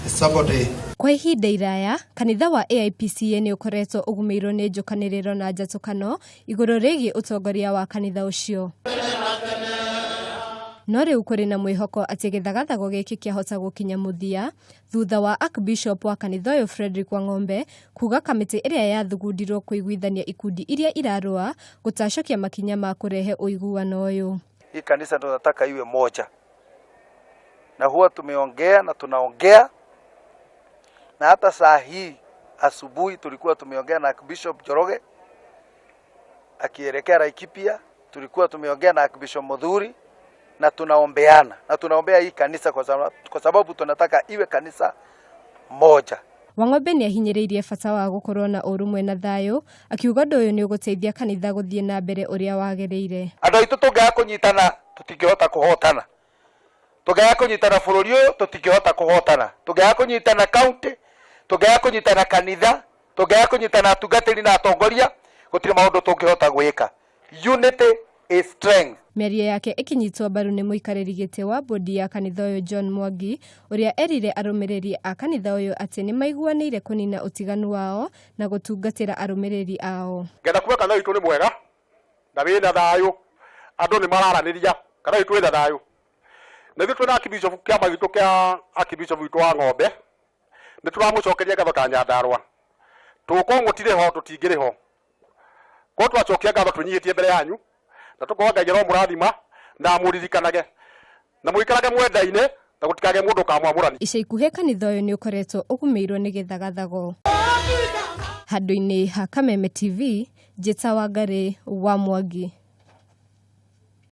somebody. Kwa ihinda iraya, kanitha wa AIPCA ni ukoretwo ugumirwo ni njukaniriro na njatũkano igũrũ rĩgiĩ ũtongoria wa kanitha ũcio. No rĩu kũrĩ na mwĩhoko atĩ gĩthagathago gĩkĩ kĩahota gũkinya mũthia thutha wa Archbishop wa kanitha ũyũ Frederick Wang'ombe kuga kamĩtĩ ĩrĩa yathugundirwo kũiguithania ikundi iria irarũa gũtacũkia makinya ma kũrehe ũiguano ũyũ. Hii kanisa tunataka iwe moja. Na huwa tumeongea na tunaongea, na hata saa hii asubuhi tulikuwa tumeongea na Archbishop Njoroge akielekea Laikipia, tulikuwa tumeongea na Archbishop Muthuri na tunaombeana, na tunaombea hii kanisa kwa sababu tunataka iwe kanisa moja. Wang'ombe ni ahinyĩrĩirie bata wa gũkorwo na ũrũmwe na thayũ, akiuga ũndũ ũyũ nĩ ũgũteithia kanitha gũthiĩ na mbere ũrĩa wagĩrĩire. Andũ aitũ tũngĩaga kũnyitana tũtingĩhota kũhotana. Tũngĩaga kũnyitana bũrũri ũyũ tũtingĩhota kũhotana. Tũngĩaga kũnyitana kaunti, tũngĩaga kũnyitana kanitha, tũngĩaga kũnyitana atungatĩri na atongoria, gũtirĩ maũndũ tũngĩhota gwĩka. Unity is strength. Mĩario yake ikinyitwo mbaru nĩ mũikarĩri gĩtĩ wa bodi ya kanitha ũyũ John Mwangi, ũrĩa erire arũmĩrĩri a kanitha ũyũ atĩ nĩ maiguanĩire kũnina ũtiganu wao na gũtungatĩra arũmĩrĩri ao. Ngenda kuga kanitha witũ nĩ mwega na wĩna thayũ, andũ nĩ mararanĩria, kanitha witũ wĩna thayũ. Na ithuĩ twĩna Archbishop kĩama gitũ kĩa Archbishop witũ wa Ng'ombe, nĩ tũramũcokeria ngatho ta Nyandarũa. Tũgũkorwo mũtirĩ ho tũtingĩrĩ ho. Korwo twacokia ngatho twĩnyihĩtie mbere yanyu, na tukoga Ngai mũrathima na mũririkanage na mũikarage mwendaine na gũtikage mũndũ kamwamũrani. Ica ikuhĩ kanitha ũyũ nĩ ũkoretwo ũgũmĩirwo nĩ gĩthagathago. Handũ-inĩ ha Kameme TV, Njĩta Wangari wa Mwangi.